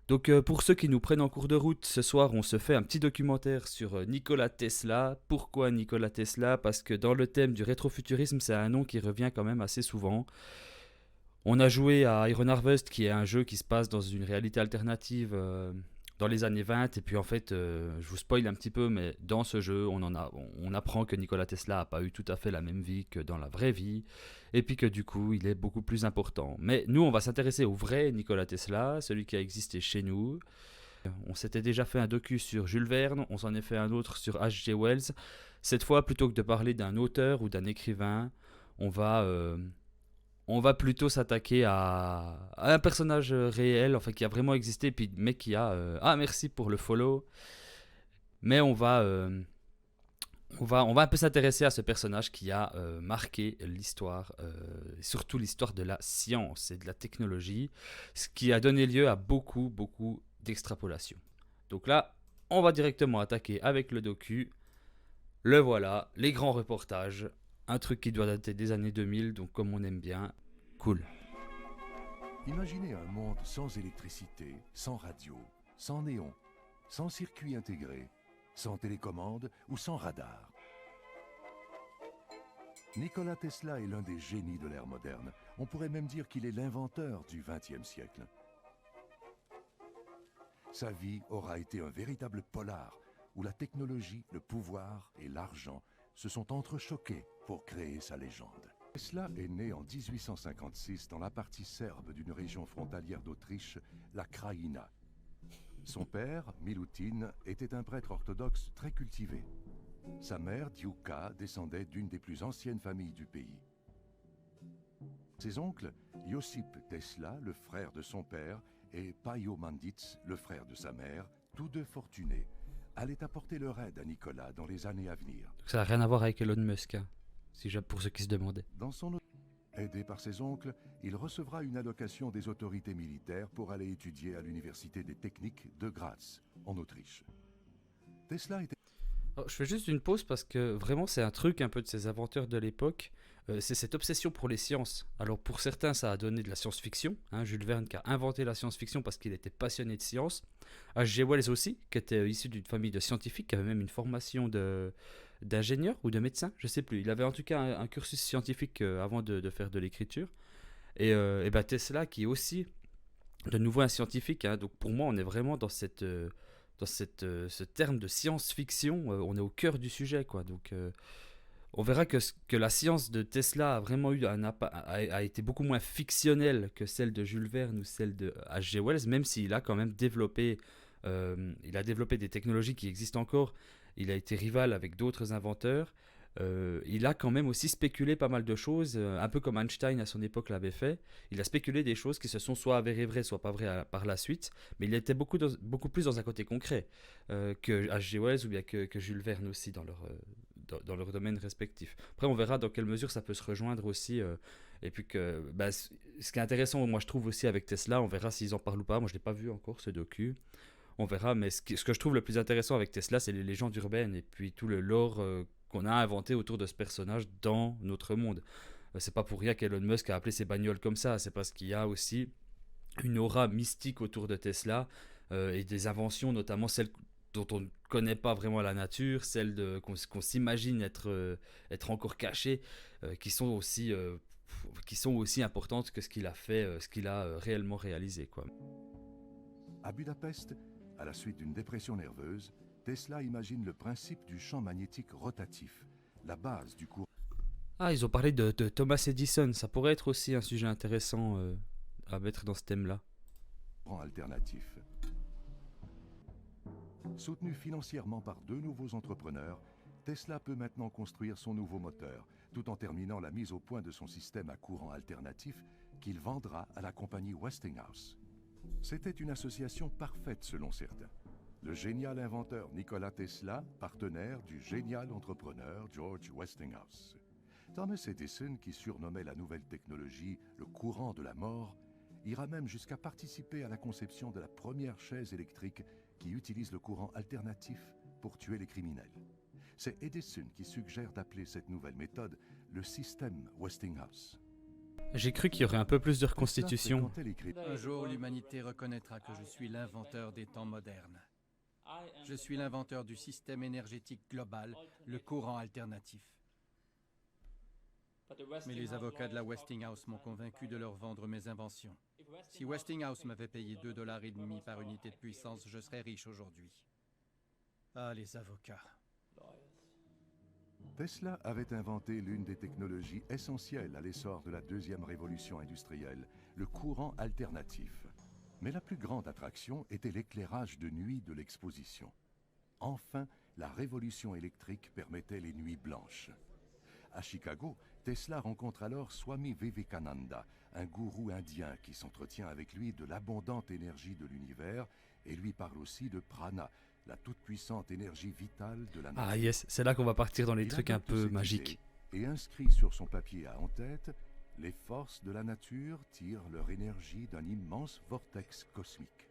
Donc pour ceux qui nous prennent en cours de route, ce soir on se fait un petit documentaire sur Nikola Tesla. Pourquoi Nikola Tesla? Parce que dans le thème du rétrofuturisme, c'est un nom qui revient quand même assez souvent. On a joué à Iron Harvest, qui est un jeu qui se passe dans une réalité alternative dans les années 20. Et puis en fait, je vous spoil un petit peu, mais dans ce jeu, on apprend que Nikola Tesla n'a pas eu tout à fait la même vie que dans la vraie vie. Et puis que du coup, il est beaucoup plus important. Mais nous, on va s'intéresser au vrai Nikola Tesla, celui qui a existé chez nous. On s'était déjà fait un docu sur Jules Verne, on s'en est fait un autre sur H.G. Wells. Cette fois, plutôt que de parler d'un auteur ou d'un écrivain, on va on va plutôt s'attaquer à un personnage réel, enfin qui a vraiment existé, puis mais qui a. Ah, merci pour le follow. Mais on va un peu s'intéresser à ce personnage qui a marqué l'histoire, surtout l'histoire de la science et de la technologie, ce qui a donné lieu à beaucoup, beaucoup d'extrapolations. Donc là, on va directement attaquer avec le docu. Le voilà, les grands reportages, un truc qui doit dater des années 2000, donc comme on aime bien, cool. Imaginez un monde sans électricité, sans radio, sans néon, sans circuit intégré, sans télécommande ou sans radar. Nikola Tesla est l'un des génies de l'ère moderne. On pourrait même dire qu'il est l'inventeur du XXe siècle. Sa vie aura été un véritable polar où la technologie, le pouvoir et l'argent se sont entrechoqués pour créer sa légende. Tesla est né en 1856 dans la partie serbe d'une région frontalière d'Autriche, la Krajina. Son père, Milutin, était un prêtre orthodoxe très cultivé. Sa mère, Diuka, descendait d'une des plus anciennes familles du pays. Ses oncles, Josip Tesla, le frère de son père, et Pajo Manditz, le frère de sa mère, tous deux fortunés, allaient apporter leur aide à Nicolas dans les années à venir. Donc ça n'a rien à voir avec Elon Musk, hein, pour ceux qui se demandaient. Dans son aidé par ses oncles, il recevra une allocation des autorités militaires pour aller étudier à l'université des techniques de Graz, en Autriche. Tesla était... Alors, je fais juste une pause parce que vraiment c'est un truc un peu de ces inventeurs de l'époque. C'est cette obsession pour les sciences. Alors pour certains ça a donné de la science-fiction, hein, Jules Verne qui a inventé la science-fiction parce qu'il était passionné de science. H.G. Wells aussi, qui était issu d'une famille de scientifiques, qui avait même une formation d'ingénieur ou de médecin, je sais plus. Il avait en tout cas un cursus scientifique avant de faire de l'écriture. Et ben Tesla qui est aussi de nouveau un scientifique, hein. Donc pour moi on est vraiment dans ce terme de science-fiction, on est au cœur du sujet, quoi. Donc, on verra que la science de Tesla a vraiment a été beaucoup moins fictionnelle que celle de Jules Verne ou celle de H.G. Wells, même s'il a quand même développé des technologies qui existent encore. Il a été rival avec d'autres inventeurs. Il a quand même aussi spéculé pas mal de choses, un peu comme Einstein à son époque l'avait fait. Il a spéculé des choses qui se sont soit avérées vraies, soit pas vraies par la suite, mais il était beaucoup plus dans un côté concret que H.G. Wells ou bien que Jules Verne aussi dans leur domaine respectif. Après, on verra dans quelle mesure ça peut se rejoindre aussi. Et puis que bah, ce qui est intéressant, moi je trouve aussi avec Tesla, on verra s'ils en parlent ou pas. Moi je l'ai pas vu encore ce docu. On verra, mais ce que je trouve le plus intéressant avec Tesla, c'est les légendes urbaines et puis tout le lore qu'on a inventé autour de ce personnage dans notre monde. C'est pas pour rien qu'Elon Musk a appelé ses bagnoles comme ça, c'est parce qu'il y a aussi une aura mystique autour de Tesla et des inventions, notamment celles dont on ne connaît pas vraiment la nature, qu'on s'imagine être encore cachées, qui sont aussi importantes que ce qu'il a fait, ce qu'il a réellement réalisé, quoi. À Budapest, à la suite d'une dépression nerveuse, Tesla imagine le principe du champ magnétique rotatif, la base du courant Ah, ils ont parlé de Thomas Edison, ça pourrait être aussi un sujet intéressant à mettre dans ce thème-là. alternatif. Soutenu financièrement par deux nouveaux entrepreneurs, Tesla peut maintenant construire son nouveau moteur, tout en terminant la mise au point de son système à courant alternatif qu'il vendra à la compagnie Westinghouse. C'était une association parfaite selon certains. Le génial inventeur Nikola Tesla, partenaire du génial entrepreneur George Westinghouse. Thomas Edison, qui surnommait la nouvelle technologie le courant de la mort, ira même jusqu'à participer à la conception de la première chaise électrique qui utilise le courant alternatif pour tuer les criminels. C'est Edison qui suggère d'appeler cette nouvelle méthode le système Westinghouse. J'ai cru qu'il y aurait un peu plus de Tesla reconstitution. fréquentait les cré- Un jour, l'humanité reconnaîtra que je suis l'inventeur des temps modernes. Je suis l'inventeur du système énergétique global, le courant alternatif. Mais les avocats de la Westinghouse m'ont convaincu de leur vendre mes inventions. Si Westinghouse m'avait payé $2,50 par unité de puissance, je serais riche aujourd'hui. Ah, les avocats. Tesla avait inventé l'une des technologies essentielles à l'essor de la deuxième révolution industrielle, le courant alternatif. Mais la plus grande attraction était l'éclairage de nuit de l'exposition. Enfin, la révolution électrique permettait les nuits blanches. À Chicago, Tesla rencontre alors Swami Vivekananda, un gourou indien qui s'entretient avec lui de l'abondante énergie de l'univers et lui parle aussi de prana, la toute-puissante énergie vitale de la nature. Ah yes, c'est là qu'on va partir dans les Il trucs un adopte peu cette magiques. idée et inscrit sur son papier à en-tête, les forces de la nature tirent leur énergie d'un immense vortex cosmique.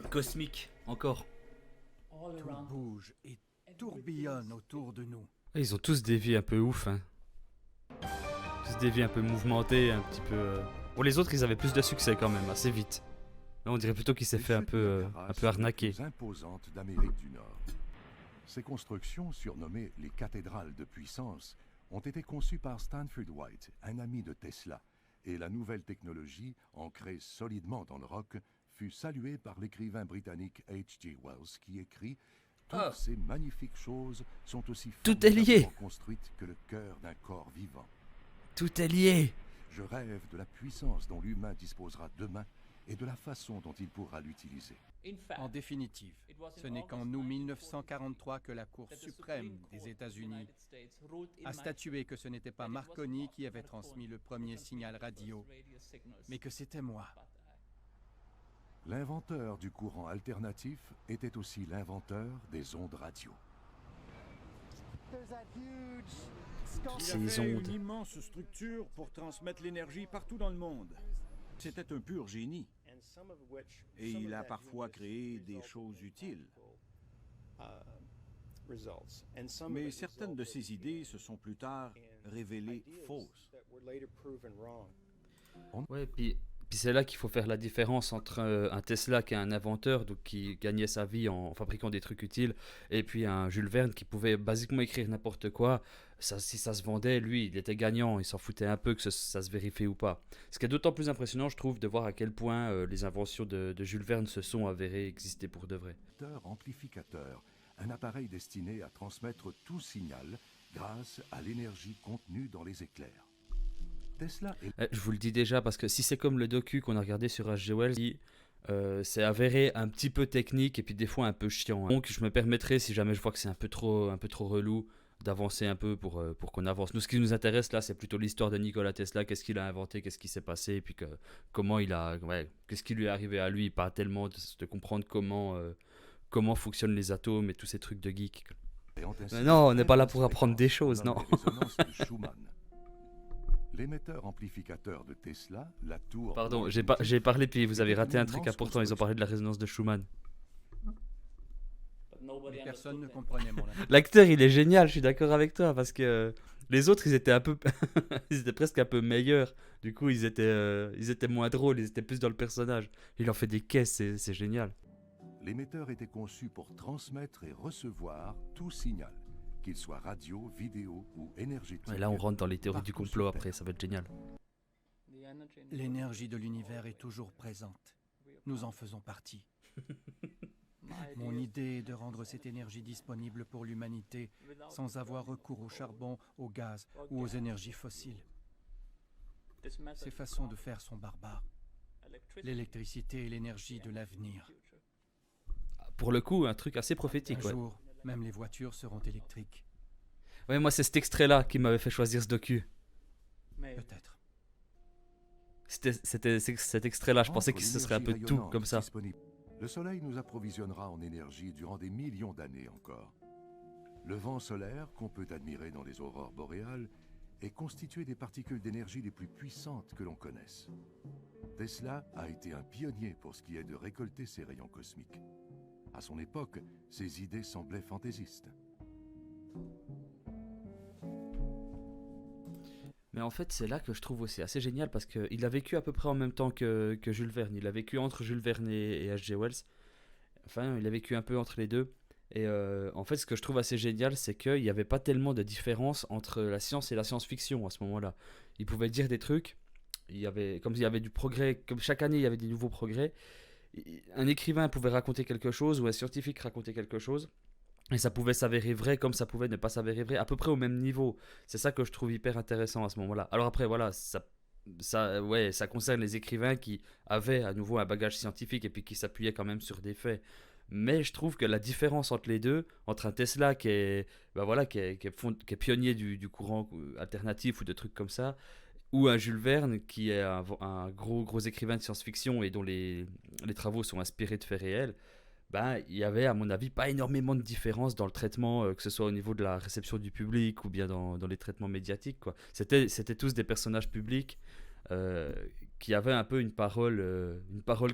Cosmique, encore. Tout bouge et tourbillonne autour de nous. Ils ont tous des vies un peu ouf, hein. Tous des vies un peu mouvementées, un petit peu... Bon, les autres, ils avaient plus de succès quand même, assez vite. Là, on dirait plutôt qu'il s'est Les fait un chutes peu Niagara sont les arnaquer. plus imposantes d'Amérique du Nord. Ces constructions, surnommées les cathédrales de puissance, ont été conçues par Stanford White, un ami de Tesla, et la nouvelle technologie, ancrée solidement dans le roc, fut saluée par l'écrivain britannique H.G. Wells qui écrit « Toutes ces magnifiques choses sont aussi Tout est lié. formidablement construites que le cœur d'un corps vivant. Tout est lié. Je rêve de la puissance dont l'humain disposera demain et de la façon dont il pourra l'utiliser. » En définitive, ce n'est qu'en août 1943 que la Cour suprême des États-Unis a statué que ce n'était pas Marconi qui avait transmis le premier signal radio, mais que c'était moi. L'inventeur du courant alternatif était aussi l'inventeur des ondes radio. Il Ces a fait ondes. une immense structure pour transmettre l'énergie partout dans le monde. C'était un pur génie. Et il a parfois créé des choses utiles. Mais certaines de ses idées se sont plus tard révélées fausses. Ouais, puis c'est là qu'il faut faire la différence entre un Tesla qui est un inventeur, donc qui gagnait sa vie en fabriquant des trucs utiles, et puis un Jules Verne qui pouvait basiquement écrire n'importe quoi. Ça, si ça se vendait, lui, il était gagnant, il s'en foutait un peu que ça se vérifie ou pas. Ce qui est d'autant plus impressionnant, je trouve, de voir à quel point les inventions de Jules Verne se sont avérées exister pour de vrai. Amplificateur, un appareil destiné à transmettre tout signal grâce à l'énergie contenue dans les éclairs. Tesla est Je vous le dis déjà, parce que si c'est comme le docu qu'on a regardé sur H.G. Wells, c'est avéré un petit peu technique et puis des fois un peu chiant, hein. Donc je me permettrai, si jamais je vois que c'est un peu trop relou, d'avancer un peu pour qu'on avance. Nous, ce qui nous intéresse là, c'est plutôt l'histoire de Nikola Tesla, qu'est-ce qu'il a inventé, qu'est-ce qui s'est passé, et puis comment il a, ouais, qu'est-ce qui lui est arrivé à lui, pas tellement de comprendre comment fonctionnent les atomes et tous ces trucs de geek. Mais non, on n'est pas là pour apprendre des choses, non. L'émetteur amplificateur de Tesla, la tour... Pardon, j'ai parlé puis vous avez raté un truc important, ils ont parlé de la résonance de Schumann. Mais personne ne comprenait mon langage. L'acteur, il est génial, je suis d'accord avec toi, parce que les autres, ils étaient un peu, ils étaient presque un peu meilleurs. Du coup, ils étaient moins drôles, ils étaient plus dans le personnage. Il en fait des caisses, c'est génial. L'émetteur était conçu pour transmettre et recevoir tout signal, qu'il soit radio, vidéo ou énergétique. Et là, on rentre dans les théories du partout complot sur après, Terre. ça va être génial. L'énergie de l'univers est toujours présente. Nous en faisons partie. Mon idée est de rendre cette énergie disponible pour l'humanité sans avoir recours au charbon, au gaz ou aux énergies fossiles. Ces façons de faire sont barbares. L'électricité est l'énergie de l'avenir. Pour le coup, un truc assez Un prophétique, ouais. jour, même les voitures seront électriques. Ouais, moi, c'est cet extrait-là qui m'avait fait choisir ce docu. Peut-être. C'était cet extrait-là, je pensais que Entre ce serait un peu l'énergie tout rayonnante comme ça. disponible, le Soleil nous approvisionnera en énergie durant des millions d'années encore. Le vent solaire, qu'on peut admirer dans les aurores boréales, est constitué des particules d'énergie les plus puissantes que l'on connaisse. Tesla a été un pionnier pour ce qui est de récolter ces rayons cosmiques. À son époque, ses idées semblaient fantaisistes. Mais en fait, c'est là que je trouve aussi assez génial parce qu'il a vécu à peu près en même temps que Jules Verne. Il a vécu entre Jules Verne et H.G. Wells. Enfin, il a vécu un peu entre les deux. Et en fait, ce que je trouve assez génial, c'est qu'il n'y avait pas tellement de différence entre la science et la science-fiction à ce moment-là. Il pouvait dire des trucs, comme il y avait du progrès, comme chaque année il y avait des nouveaux progrès. Un écrivain pouvait raconter quelque chose ou un scientifique raconter quelque chose. Et ça pouvait s'avérer vrai comme ça pouvait ne pas s'avérer vrai, à peu près au même niveau. C'est ça que je trouve hyper intéressant à ce moment-là. Alors après, voilà, ouais, ça concerne les écrivains qui avaient à nouveau un bagage scientifique et puis qui s'appuyaient quand même sur des faits. Mais je trouve que la différence entre les deux, entre un Tesla qui est, bah voilà, qui est pionnier du courant alternatif ou de trucs comme ça, ou un Jules Verne qui est un gros écrivain de science-fiction et dont les travaux sont inspirés de faits réels, ben, il y avait à mon avis pas énormément de différence dans le traitement, que ce soit au niveau de la réception du public ou bien dans les traitements médiatiques, quoi. C'était tous des personnages publics euh, qui avaient un peu une parole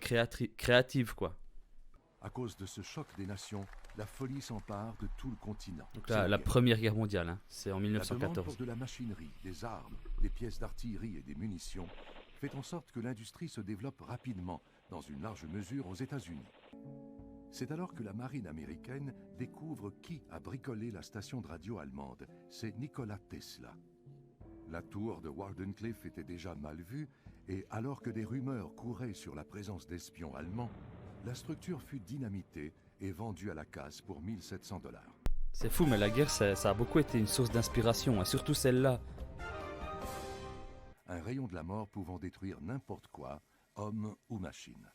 créative, quoi. À cause de ce choc des nations, la folie s'empare de tout le continent. Donc C'est la guerre. Première Guerre mondiale, hein, c'est en La demande pour 1914. de la machinerie, des armes, des pièces d'artillerie et des munitions fait en sorte que l'industrie se développe rapidement, dans une large mesure aux États-Unis. C'est alors que la marine américaine découvre qui a bricolé la station de radio allemande. C'est Nikola Tesla. La tour de Wardenclyffe était déjà mal vue, et alors que des rumeurs couraient sur la présence d'espions allemands, la structure fut dynamitée et vendue à la casse pour $1 700. C'est fou, mais la guerre, ça a beaucoup été une source d'inspiration, hein, surtout celle-là. Un rayon de la mort pouvant détruire n'importe quoi, homme ou machine.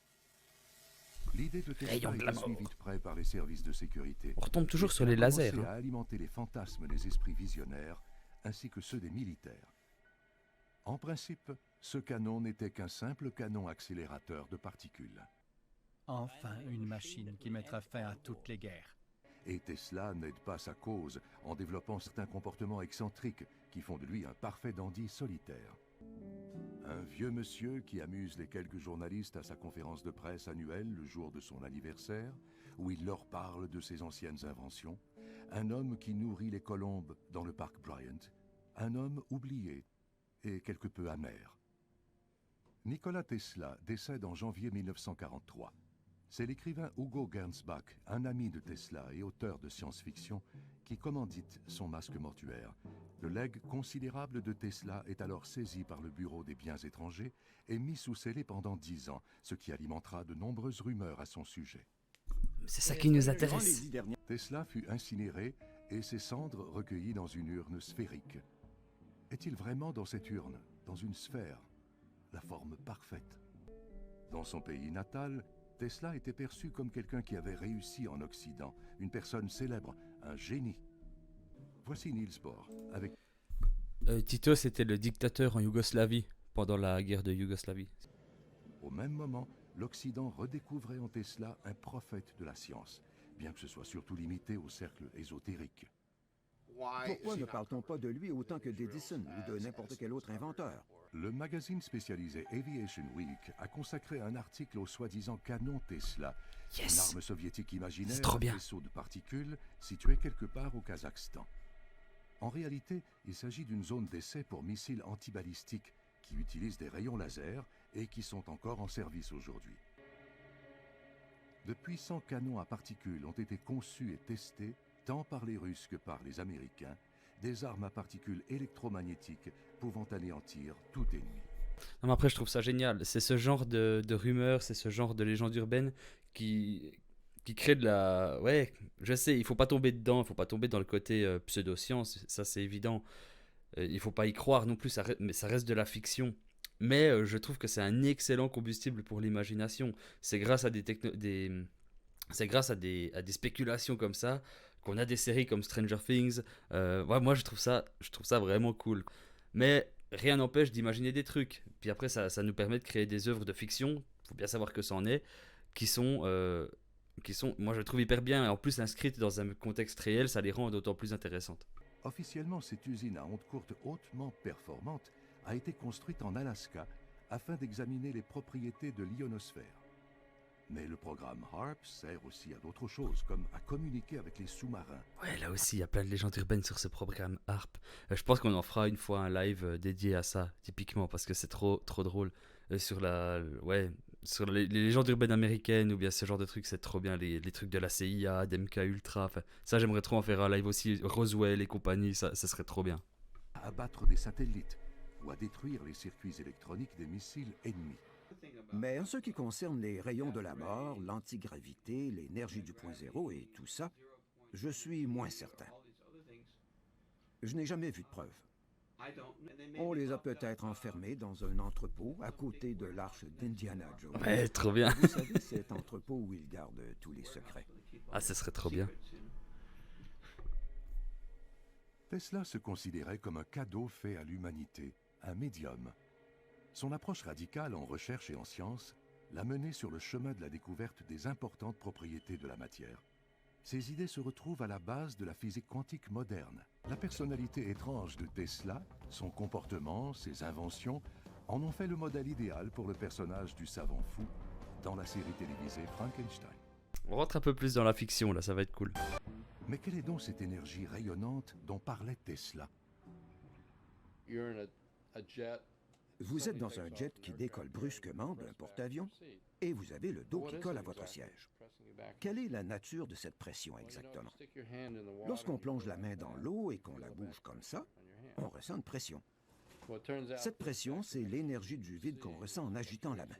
L'idée de Tesla Rayon de la était mort. suivie de près par les services de sécurité. On retombe toujours Et sur ça a les lasers. commencé Hein. à alimenter les fantasmes des esprits visionnaires, ainsi que ceux des militaires. En principe, ce canon n'était qu'un simple canon accélérateur de particules. Enfin, une machine qui mettra fin à toutes les guerres. Et Tesla n'aide pas sa cause en développant certains comportements excentriques qui font de lui un parfait dandy solitaire. Un vieux monsieur qui amuse les quelques journalistes à sa conférence de presse annuelle le jour de son anniversaire, où il leur parle de ses anciennes inventions. Un homme qui nourrit les colombes dans le parc Bryant. Un homme oublié et quelque peu amer. Nikola Tesla décède en janvier 1943. C'est l'écrivain Hugo Gernsback, un ami de Tesla et auteur de science-fiction, qui commandite son masque mortuaire. Le legs considérable de Tesla est alors saisi par le Bureau des biens étrangers et mis sous scellé pendant 10 ans, ce qui alimentera de nombreuses rumeurs à son sujet. C'est ça qui nous intéresse. Tesla fut incinéré et ses cendres recueillies dans une urne sphérique. Est-il vraiment dans cette urne, dans une sphère, la forme parfaite? Dans son pays natal, Tesla était perçu comme quelqu'un qui avait réussi en Occident, une personne célèbre, un génie. Voici Niels Bohr, avec... Tito, c'était le dictateur en Yougoslavie, pendant la guerre de Yougoslavie. Au même moment, l'Occident redécouvrait en Tesla un prophète de la science, bien que ce soit surtout limité au cercle ésotérique. Pourquoi ne parle-t-on pas de lui autant que d'Edison ou de n'importe quel autre inventeur? Le magazine spécialisé Aviation Week a consacré un article au soi-disant canon Tesla, une arme soviétique imaginaire, C'est trop bien. un vaisseau de particules situé quelque part au Kazakhstan. En réalité, il s'agit d'une zone d'essai pour missiles antibalistiques qui utilisent des rayons laser et qui sont encore en service aujourd'hui. De puissants canons à particules ont été conçus et testés tant par les Russes que par les Américains, des armes à particules électromagnétiques pouvant anéantir tout ennemi. Non, mais après, je trouve ça génial. C'est ce genre de rumeurs, c'est ce genre de légendes urbaines qui crée de la... Ouais, je sais, il faut pas tomber dedans, il faut pas tomber dans le côté pseudo-science, ça c'est évident. Il faut pas y croire non plus, mais ça reste de la fiction. Mais je trouve que c'est un excellent combustible pour l'imagination. C'est grâce à c'est grâce à des spéculations comme ça qu'on a des séries comme Stranger Things. Ouais, moi je trouve ça vraiment cool. Mais rien n'empêche d'imaginer des trucs. Puis après ça nous permet de créer des œuvres de fiction, faut bien savoir que ça en est, qui sont, moi je trouve hyper bien. Et en plus inscrites dans un contexte réel, ça les rend d'autant plus intéressantes. Officiellement, cette usine à ondes courtes hautement performante a été construite en Alaska afin d'examiner les propriétés de l'ionosphère. Mais le programme HARP sert aussi à d'autres choses, comme à communiquer avec les sous-marins. Ouais, là aussi, il y a plein de légendes urbaines sur ce programme HARP. Je pense qu'on en fera une fois un live dédié à ça, typiquement, parce que c'est trop drôle. Sur sur les légendes urbaines américaines ou bien ce genre de trucs, c'est trop bien. Les trucs de la CIA, d'MK Ultra. Enfin, ça, j'aimerais trop en faire un live aussi. Roswell et compagnie, ça serait trop bien. À abattre des satellites ou à détruire les circuits électroniques des missiles ennemis. Mais en ce qui concerne les rayons de la mort, l'antigravité, l'énergie du point zéro et tout ça, je suis moins certain. Je n'ai jamais vu de preuves. On les a peut-être enfermés dans un entrepôt à côté de l'arche d'Indiana Jones. Ouais, trop bien. Vous savez, cet entrepôt où ils gardent tous les secrets. Ah, ça serait trop bien. Tesla se considérait comme un cadeau fait à l'humanité, un médium. Son approche radicale en recherche et en sciences l'a mené sur le chemin de la découverte des importantes propriétés de la matière. Ces idées se retrouvent à la base de la physique quantique moderne. La personnalité étrange de Tesla, son comportement, ses inventions, en ont fait le modèle idéal pour le personnage du savant fou dans la série télévisée Frankenstein. On rentre un peu plus dans la fiction, là, ça va être cool. Mais quelle est donc cette énergie rayonnante dont parlait Tesla? Vous êtes dans un jet qui décolle brusquement d'un porte-avions et vous avez le dos qui colle à votre siège. Quelle est la nature de cette pression exactement? Lorsqu'on plonge la main dans l'eau et qu'on la bouge comme ça, on ressent une pression. Cette pression, c'est l'énergie du vide qu'on ressent en agitant la main.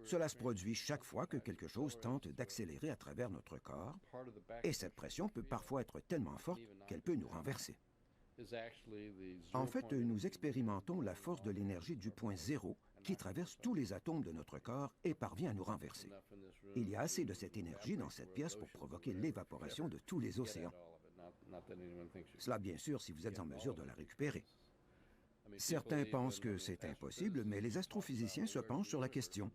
Cela se produit chaque fois que quelque chose tente d'accélérer à travers notre corps, et cette pression peut parfois être tellement forte qu'elle peut nous renverser. En fait, nous expérimentons la force de l'énergie du point zéro qui traverse tous les atomes de notre corps et parvient à nous renverser. Il y a assez de cette énergie dans cette pièce pour provoquer l'évaporation de tous les océans. Cela, bien sûr, si vous êtes en mesure de la récupérer. Certains pensent que c'est impossible, mais les astrophysiciens se penchent sur la question.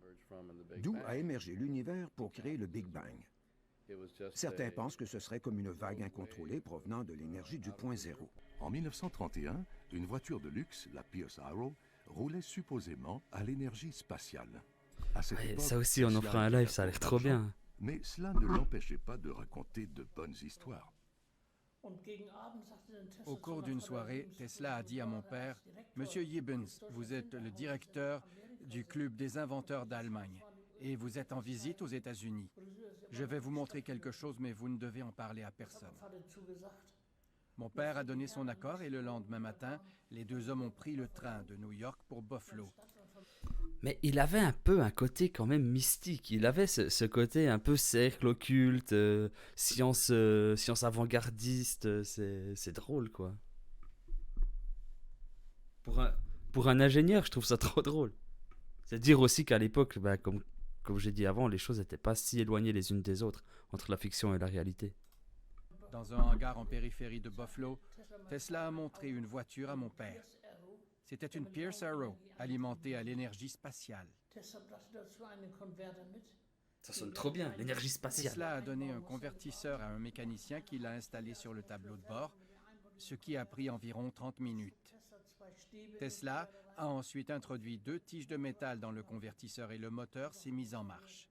D'où a émergé l'univers pour créer le Big Bang? Certains pensent que ce serait comme une vague incontrôlée provenant de l'énergie du point zéro. En 1931, une voiture de luxe, la Pierce Arrow, roulait supposément à l'énergie spatiale. À cette Ouais, époque, ça aussi, on en Tesla fera un était live, ça a l'air trop d'argent, bien. Mais cela ne l'empêchait pas de raconter de bonnes histoires. Au cours d'une soirée, Tesla a dit à mon père, « Monsieur Gibbons, vous êtes le directeur du Club des inventeurs d'Allemagne et vous êtes en visite aux États-Unis. Je vais vous montrer quelque chose, mais vous ne devez en parler à personne. » Mon père a donné son accord et le lendemain matin, les deux hommes ont pris le train de New York pour Buffalo. Mais il avait un peu un côté quand même mystique. Il avait ce côté un peu cercle occulte, science avant-gardiste. C'est drôle, quoi. Pour un ingénieur, je trouve ça trop drôle. C'est dire aussi qu'à l'époque, bah, comme j'ai dit avant, les choses n'étaient pas si éloignées les unes des autres, entre la fiction et la réalité. Dans un hangar en périphérie de Buffalo, Tesla a montré une voiture à mon père. C'était une Pierce Arrow, alimentée à l'énergie spatiale. Ça sonne trop bien, l'énergie spatiale. Tesla a donné un convertisseur à un mécanicien qui l'a installé sur le tableau de bord, ce qui a pris environ 30 minutes. Tesla a ensuite introduit 2 tiges de métal dans le convertisseur et le moteur s'est mis en marche.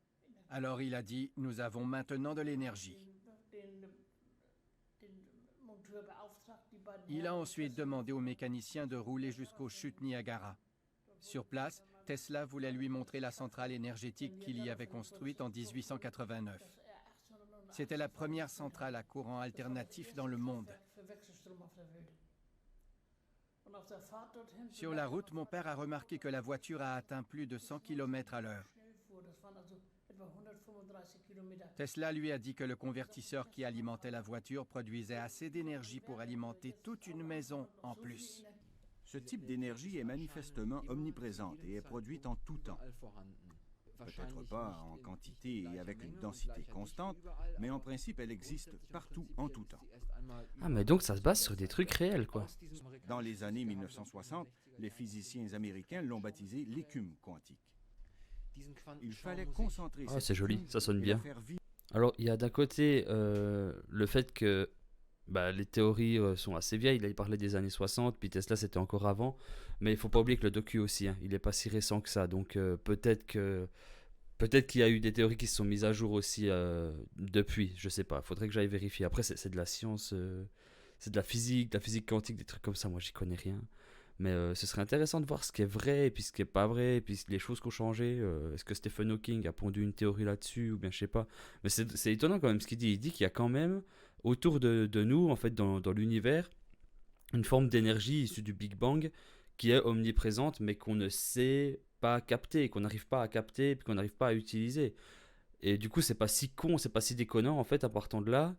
Alors il a dit « Nous avons maintenant de l'énergie ». Il a ensuite demandé au mécanicien de rouler jusqu'aux chutes Niagara. Sur place, Tesla voulait lui montrer la centrale énergétique qu'il y avait construite en 1889. C'était la première centrale à courant alternatif dans le monde. Sur la route, mon père a remarqué que la voiture a atteint plus de 100 km à l'heure. Tesla lui a dit que le convertisseur qui alimentait la voiture produisait assez d'énergie pour alimenter toute une maison en plus. Ce type d'énergie est manifestement omniprésente et est produite en tout temps. Peut-être pas en quantité et avec une densité constante, mais en principe, elle existe partout en tout temps. Ah, mais donc ça se base sur des trucs réels, quoi. Dans les années 1960, les physiciens américains l'ont baptisé l'écume quantique. Il fallait concentrer Ah, cette c'est joli, écume ça sonne et la bien. faire vivre. Alors, il y a d'un côté le fait que bah, les théories sont assez vieilles. Là, il parlait des années 60, puis Tesla, c'était encore avant. Mais il faut pas oublier que le docu aussi, hein, il est pas si récent que ça. Donc, peut-être que Peut-être qu'il y a eu des théories qui se sont mises à jour aussi depuis, je sais pas. Faudrait que j'aille vérifier. Après, c'est de la science, c'est de la physique quantique, des trucs comme ça. Moi, j'y connais rien. Mais ce serait intéressant de voir ce qui est vrai et puis ce qui est pas vrai, et puis les choses qui ont changé. Est-ce que Stephen Hawking a pondu une théorie là-dessus, ou bien je sais pas. Mais c'est étonnant quand même ce qu'il dit. Il dit qu'il y a quand même autour de nous, en fait, dans l'univers, une forme d'énergie issue du Big Bang qui est omniprésente, mais qu'on ne sait pas capter, qu'on n'arrive pas à capter, puis qu'on n'arrive pas à utiliser. Et du coup, c'est pas si con, c'est pas si déconnant, en fait, à partant de là,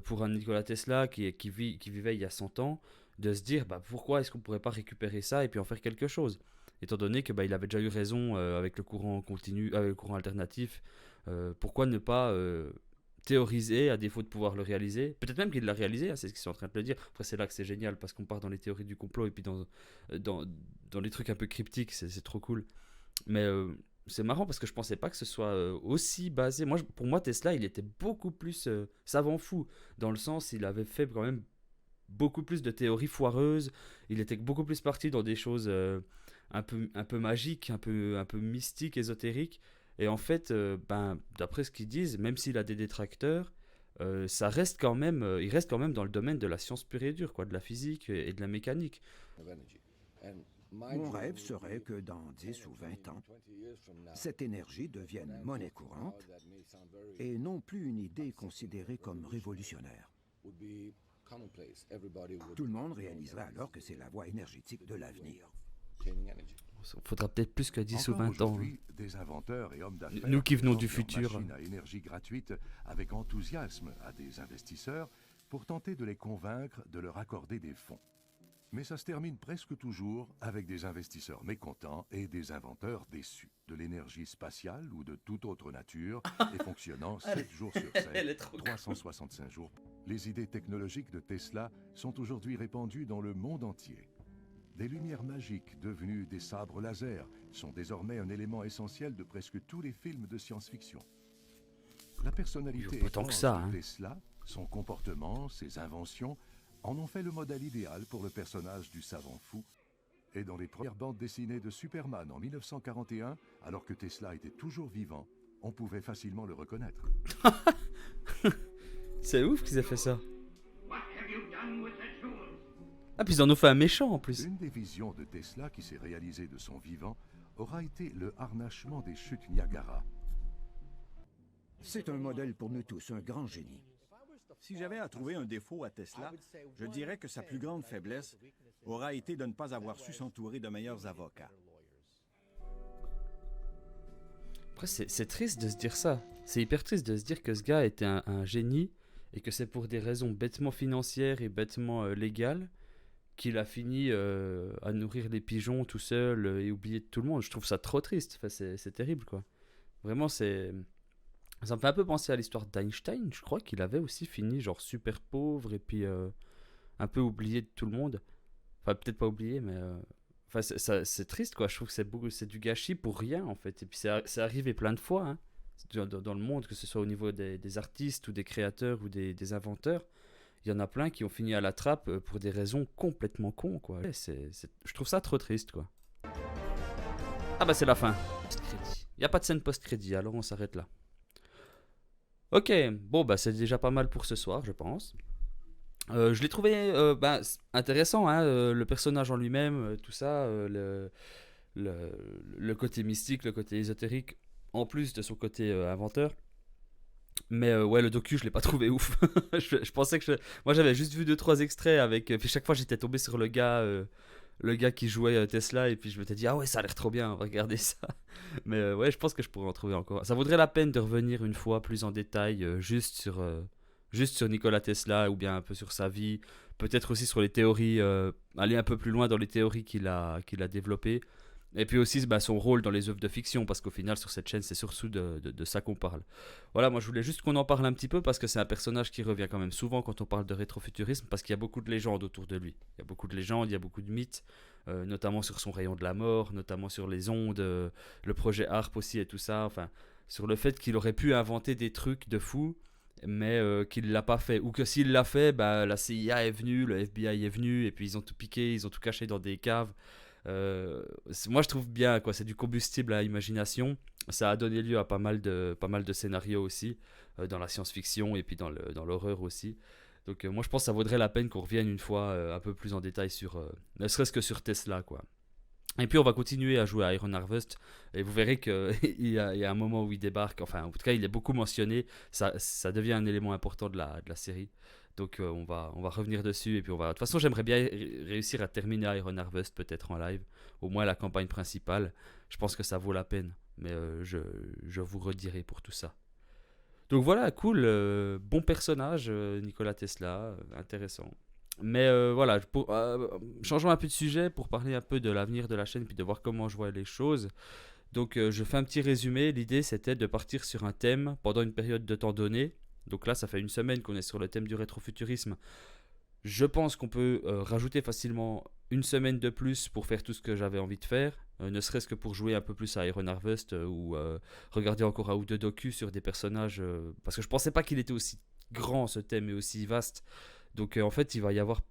pour un Nikola Tesla qui vivait il y a 100 ans, de se dire, bah, pourquoi est-ce qu'on pourrait pas récupérer ça et puis en faire quelque chose? Étant donné que bah, il avait déjà eu raison avec le courant continu, avec le courant alternatif, pourquoi ne pas théoriser à défaut de pouvoir le réaliser? Peut-être même qu'il l'a réalisé, hein, c'est ce qu'ils sont en train de le dire. Après, c'est là que c'est génial parce qu'on part dans les théories du complot et puis dans, dans les trucs un peu cryptiques, c'est trop cool. Mais c'est marrant parce que je pensais pas que ce soit aussi basé. Pour moi, Tesla, il était beaucoup plus savant fou, dans le sens il avait fait quand même beaucoup plus de théories foireuses. Il était beaucoup plus parti dans des choses un peu magiques, un peu mystiques, ésotériques. Et en fait, ben, d'après ce qu'ils disent, même s'il a des détracteurs, ça reste quand même, il reste quand même dans le domaine de la science pure et dure, quoi, de la physique et de la mécanique. Mon rêve serait que dans 10 ou 20 ans, cette énergie devienne monnaie courante et non plus une idée considérée comme révolutionnaire. Tout le monde réaliserait alors que c'est la voie énergétique de l'avenir. Il faudra peut-être plus que 10 ou Encore 20 ans. aujourd'hui, des inventeurs et hommes d'affaires Nous qui venons vendent du leurs futur. machines à énergie gratuite avec enthousiasme à des investisseurs pour tenter de les convaincre de leur accorder des fonds. Mais ça se termine presque toujours avec des investisseurs mécontents et des inventeurs déçus. De l'énergie spatiale ou de toute autre nature et fonctionnant 7 jours sur 7, 365 jours. Les idées technologiques de Tesla sont aujourd'hui répandues dans le monde entier. Des lumières magiques devenues des sabres laser sont désormais un élément essentiel de presque tous les films de science-fiction. La personnalité Pas tant que ça, étrange hein. de Tesla, son comportement, ses inventions, en ont fait le modèle idéal pour le personnage du savant fou. Et dans les premières bandes dessinées de Superman en 1941, alors que Tesla était toujours vivant, on pouvait facilement le reconnaître. C'est ouf qu'ils aient fait ça. Ah, puis ils en ont fait un méchant en plus. Une des visions de Tesla qui s'est réalisée de son vivant aura été le harnachement des chutes Niagara. C'est un modèle pour nous tous, un grand génie. Si j'avais à trouver un défaut à Tesla, je dirais que sa plus grande faiblesse aura été de ne pas avoir su s'entourer de meilleurs avocats. Après, c'est triste de se dire ça. C'est hyper triste de se dire que ce gars était un génie et que c'est pour des raisons bêtement financières et bêtement légales qu'il a fini à nourrir les pigeons tout seul et oublier de tout le monde. Je trouve ça trop triste. Enfin, c'est terrible, quoi. Vraiment, c'est... Ça me fait un peu penser à l'histoire d'Einstein. Je crois qu'il avait aussi fini genre super pauvre et puis un peu oublié de tout le monde. Enfin, peut-être pas oublié, mais... Enfin, c'est triste, quoi. Je trouve que c'est du gâchis pour rien, en fait. Et puis c'est arrivé plein de fois, hein, dans le monde, que ce soit au niveau des artistes ou des créateurs ou des inventeurs. Il y en a plein qui ont fini à la trappe pour des raisons complètement cons, quoi. Ouais, je trouve ça trop triste, quoi. Ah bah c'est la fin. Post-crédit. Il n'y a pas de scène post-crédit, alors on s'arrête là. Ok, bon bah c'est déjà pas mal pour ce soir, je pense. Je l'ai trouvé intéressant, hein, le personnage en lui-même, tout ça, le côté mystique, le côté ésotérique, en plus de son côté inventeur. Mais ouais, le docu, je l'ai pas trouvé ouf. je pensais que moi j'avais juste vu 2-3 extraits avec. Puis chaque fois j'étais tombé sur le gars qui jouait Tesla, et puis je m'étais dit ah ouais, ça a l'air trop bien, regardez ça. Mais ouais, je pense que je pourrais en trouver encore. Ça vaudrait la peine de revenir une fois plus en détail juste sur Nikola Tesla, ou bien un peu sur sa vie, peut-être aussi sur les théories, aller un peu plus loin dans les théories qu'il a développées. Et puis aussi son rôle dans les œuvres de fiction, parce qu'au final sur cette chaîne c'est surtout de ça qu'on parle. Voilà, moi je voulais juste qu'on en parle un petit peu, parce que c'est un personnage qui revient quand même souvent quand on parle de rétrofuturisme, parce qu'il y a beaucoup de légendes autour de lui. Il y a beaucoup de légendes, il y a beaucoup de mythes, notamment sur son rayon de la mort, notamment sur les ondes, le projet HARP aussi et tout ça, enfin sur le fait qu'il aurait pu inventer des trucs de fou, mais qu'il l'a pas fait, ou que s'il l'a fait, la CIA est venue, le FBI est venu, et puis ils ont tout piqué, ils ont tout caché dans des caves. Moi je trouve bien, quoi, c'est du combustible à imagination. Ça a donné lieu à pas mal de scénarios aussi, dans la science-fiction et puis dans l'horreur aussi. Donc moi je pense que ça vaudrait la peine qu'on revienne une fois un peu plus en détail sur, ne serait-ce que sur Tesla, quoi. Et puis on va continuer à jouer à Iron Harvest et vous verrez qu'il il y a un moment où il débarque, enfin en tout cas il est beaucoup mentionné, ça devient un élément important de la série. Donc on va revenir dessus et puis on va... De toute façon j'aimerais bien réussir à terminer Iron Harvest peut-être en live, au moins la campagne principale. Je pense que ça vaut la peine, mais je vous redirai pour tout ça. Donc voilà, cool, bon personnage, Nikola Tesla, intéressant. Mais voilà, changeons un peu de sujet pour parler un peu de l'avenir de la chaîne puis de voir comment je vois les choses. Donc je fais un petit résumé. L'idée c'était de partir sur un thème pendant une période de temps donnée. Donc là, ça fait une semaine qu'on est sur le thème du rétrofuturisme. Je pense qu'on peut rajouter facilement une semaine de plus pour faire tout ce que j'avais envie de faire, ne serait-ce que pour jouer un peu plus à Iron Harvest ou regarder encore un ou deux docus sur des personnages, parce que je pensais pas qu'il était aussi grand ce thème et aussi vaste. Donc en fait, il va y avoir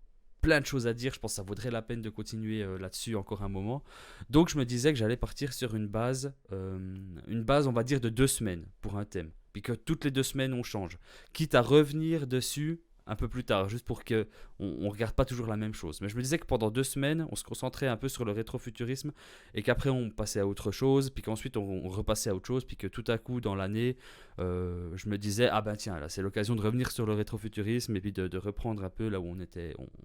plein de choses à dire. Je pense que ça vaudrait la peine de continuer là-dessus encore un moment. Donc je me disais que j'allais partir sur une base, on va dire, de 2 semaines pour un thème. Puis que toutes les 2 semaines, on change. Quitte à revenir dessus un peu plus tard, juste pour que on regarde pas toujours la même chose. Mais je me disais que pendant 2 semaines, on se concentrait un peu sur le rétrofuturisme et qu'après on passait à autre chose, puis qu'ensuite on repassait à autre chose, puis que tout à coup dans l'année, je me disais ah ben tiens là c'est l'occasion de revenir sur le rétrofuturisme et puis de reprendre un peu là où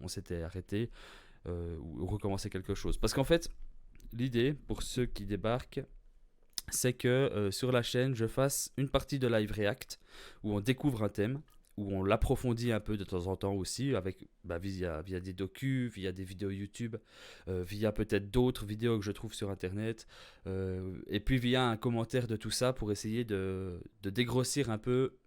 on s'était arrêté ou recommencer quelque chose. Parce qu'en fait l'idée pour ceux qui débarquent, c'est que sur la chaîne je fasse une partie de live react où on découvre un thème, où on l'approfondit un peu de temps en temps aussi, avec, via des docus, via des vidéos YouTube, via peut-être d'autres vidéos que je trouve sur Internet, et puis via un commentaire de tout ça pour essayer de dégrossir un peu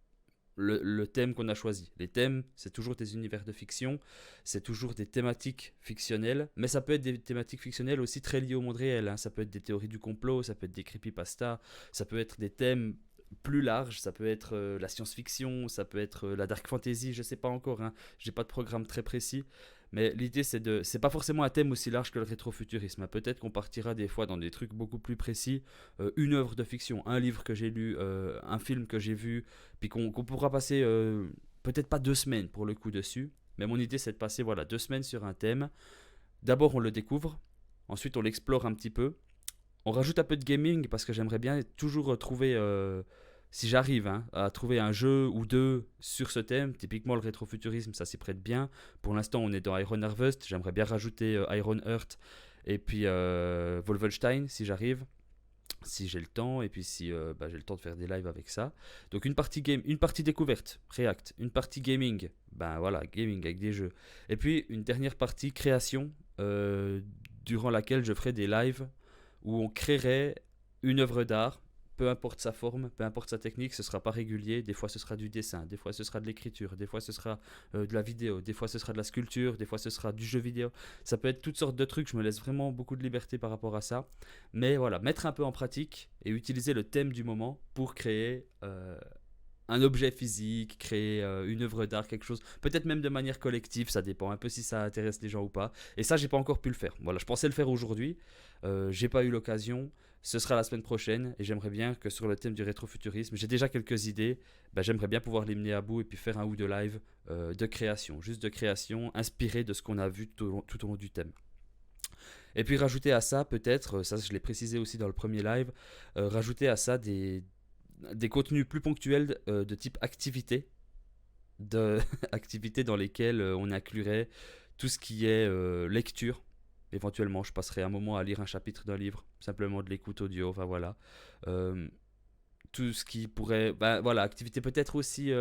le thème qu'on a choisi. Les thèmes, c'est toujours des univers de fiction, c'est toujours des thématiques fictionnelles, mais ça peut être des thématiques fictionnelles aussi très liées au monde réel, hein. Ça peut être des théories du complot, ça peut être des creepypasta, ça peut être des thèmes plus larges, ça peut être la science-fiction, ça peut être la dark fantasy, je sais pas encore, hein. J'ai pas de programme très précis, mais l'idée c'est pas forcément un thème aussi large que le rétrofuturisme, hein. Peut-être qu'on partira des fois dans des trucs beaucoup plus précis, une œuvre de fiction, un livre que j'ai lu, un film que j'ai vu, puis qu'on pourra passer peut-être pas 2 semaines pour le coup dessus, mais mon idée c'est de passer voilà 2 semaines sur un thème. D'abord on le découvre, ensuite on l'explore un petit peu, on rajoute un peu de gaming parce que j'aimerais bien toujours trouver, si j'arrive hein, à trouver un jeu ou deux sur ce thème, typiquement le rétrofuturisme, ça s'y prête bien. Pour l'instant, on est dans Iron Harvest, j'aimerais bien rajouter Iron Earth et puis Wolfenstein si j'arrive, si j'ai le temps et puis si j'ai le temps de faire des lives avec ça. Donc une partie découverte, React, une partie gaming, ben voilà, gaming avec des jeux. Et puis une dernière partie création durant laquelle je ferai des lives où on créerait une œuvre d'art, peu importe sa forme, peu importe sa technique, ce sera pas régulier, des fois ce sera du dessin, des fois ce sera de l'écriture, des fois ce sera de la vidéo, des fois ce sera de la sculpture, des fois ce sera du jeu vidéo, ça peut être toutes sortes de trucs, je me laisse vraiment beaucoup de liberté par rapport à ça, mais voilà, mettre un peu en pratique et utiliser le thème du moment pour créer un objet physique, créer une œuvre d'art, quelque chose, peut-être même de manière collective, ça dépend un peu si ça intéresse les gens ou pas. Et ça, j'ai pas encore pu le faire. Voilà, je pensais le faire aujourd'hui, j'ai pas eu l'occasion. Ce sera la semaine prochaine et j'aimerais bien que sur le thème du rétrofuturisme, j'ai déjà quelques idées. J'aimerais bien pouvoir les mener à bout et puis faire un ou deux lives de création, juste de création, inspiré de ce qu'on a vu tout au long du thème. Et puis rajouter à ça, peut-être, ça je l'ai précisé aussi dans le premier live, rajouter à ça des contenus plus ponctuels de type activité, activités dans lesquelles on inclurait tout ce qui est lecture. Éventuellement, je passerai un moment à lire un chapitre d'un livre, simplement de l'écoute audio, enfin voilà. Tout ce qui pourrait... voilà, activité peut-être aussi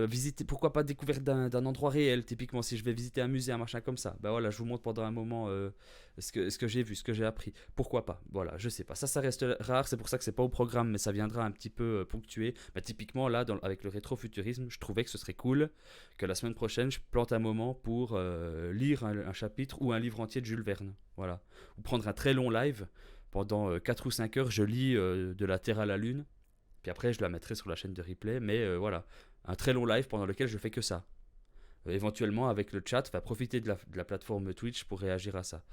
visiter, pourquoi pas découverte d'un endroit réel, typiquement si je vais visiter un musée, un machin comme ça, voilà, je vous montre pendant un moment ce que j'ai vu, ce que j'ai appris, pourquoi pas, voilà, je sais pas, ça reste rare, c'est pour ça que c'est pas au programme, mais ça viendra un petit peu ponctué. Typiquement là, avec le rétrofuturisme, je trouvais que ce serait cool que la semaine prochaine, je plante un moment pour lire un chapitre ou un livre entier de Jules Verne, voilà, ou prendre un très long live, pendant 4 ou 5 heures, je lis de la Terre à la Lune. Puis après, je la mettrai sur la chaîne de replay. Mais voilà, un très long live pendant lequel je fais que ça. éventuellement avec le chat, profiter de la plateforme Twitch pour réagir à ça.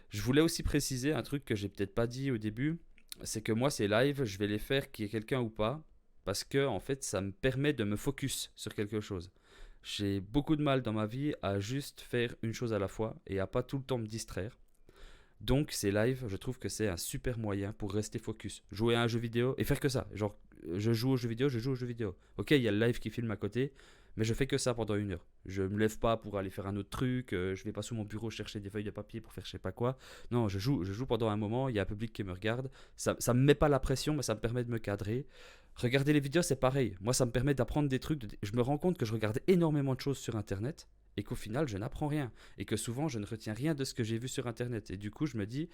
Je voulais aussi préciser un truc que j'ai peut-être pas dit au début, c'est que moi ces lives, je vais les faire qu'il y ait quelqu'un ou pas, parce que en fait ça me permet de me focus sur quelque chose. J'ai beaucoup de mal dans ma vie à juste faire une chose à la fois et à pas tout le temps me distraire. Donc ces lives, je trouve que c'est un super moyen pour rester focus. Jouer à un jeu vidéo et faire que ça. Genre, je joue aux jeux vidéo, je joue aux jeux vidéo. Ok, il y a le live qui filme à côté, mais je fais que ça pendant 1 heure. Je me lève pas pour aller faire un autre truc, je vais pas sous mon bureau chercher des feuilles de papier pour faire je sais pas quoi. Non, je joue pendant un moment, il y a un public qui me regarde. Ça me met pas la pression, mais ça me permet de me cadrer. Regarder les vidéos, c'est pareil. Moi, ça me permet d'apprendre des trucs. Je me rends compte que je regarde énormément de choses sur Internet et qu'au final, je n'apprends rien. Et que souvent, je ne retiens rien de ce que j'ai vu sur Internet. Et du coup, je me dis,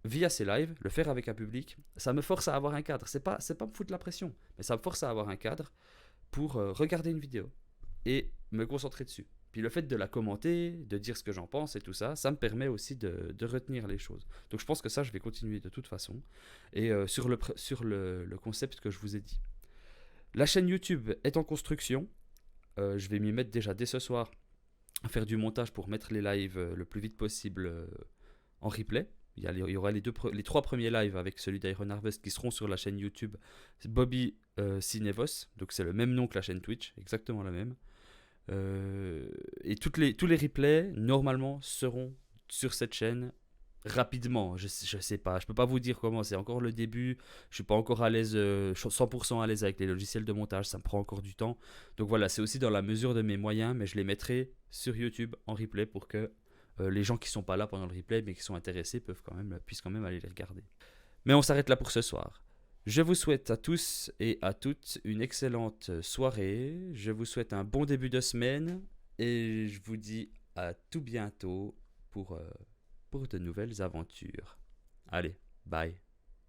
via ces lives, le faire avec un public, ça me force à avoir un cadre. C'est pas me foutre la pression, mais ça me force à avoir un cadre pour regarder une vidéo et me concentrer dessus. Puis le fait de la commenter, de dire ce que j'en pense et tout ça, ça me permet aussi de retenir les choses. Donc je pense que ça, je vais continuer de toute façon. Et sur le concept que je vous ai dit. La chaîne YouTube est en construction. Je vais m'y mettre déjà dès ce soir à faire du montage pour mettre les lives le plus vite possible en replay. Il y aura les 3 premiers lives avec celui d'Iron Harvest qui seront sur la chaîne YouTube Bobby Cinevos. Donc c'est le même nom que la chaîne Twitch, exactement la même. Et tous les replays normalement seront sur cette chaîne rapidement. Je sais pas, je peux pas vous dire comment, c'est encore le début, je suis pas encore à l'aise, 100% à l'aise avec les logiciels de montage, ça me prend encore du temps. Donc voilà, c'est aussi dans la mesure de mes moyens, mais je les mettrai sur YouTube en replay pour que les gens qui sont pas là pendant le replay mais qui sont intéressés puissent quand même aller les regarder. Mais on s'arrête là pour ce soir. Je vous souhaite à tous et à toutes une excellente soirée. Je vous souhaite un bon début de semaine et je vous dis à tout bientôt pour de nouvelles aventures. Allez, bye.